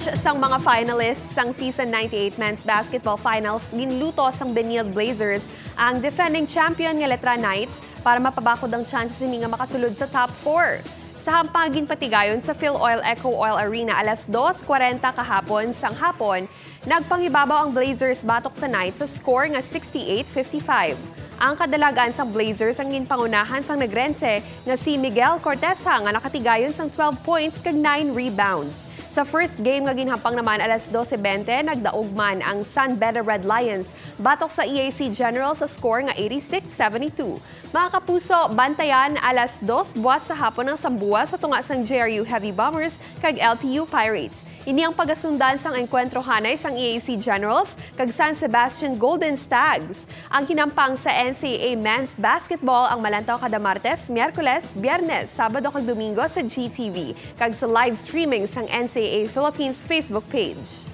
Match sang mga finalists sang Season 98 Men's Basketball Finals ginluto sang Benilde Blazers ang defending champion nga Letra Knights para mapabakod ang chances nila nga makasulod sa top 4. Sa hampagin patigayon sa Philoil Eco Oil Arena alas 2:40 kahapon sang hapon, nagpangibabaw ang Blazers batok sa Knights sa score nga 68-55. Ang kadalagan sang Blazers ang ginpangunahan sang Negrense nga si Miguel Cortesa nga nakatigayon sang 12 points kag 9 rebounds. Sa first game nga ginhampang naman alas 12:20, nagdaog man ang San Beda Red Lions batok sa EAC General sa score nga 86-72. Mga kapuso, bantayan alas 2 buwas sa hapon ng Sambua sa tunga sang JRU Heavy Bombers kag LPU Pirates. Ini ang pagasundan sang enkwentro hanay sang EAC Generals kag San Sebastian Golden Stags. Ang hinampang sa NCAA Men's Basketball ang malantaw kada Martes, Miyerkules, Biyernes, Sabado kag Domingo sa GTV kag sa live streaming sang NCAA Philippines Facebook page.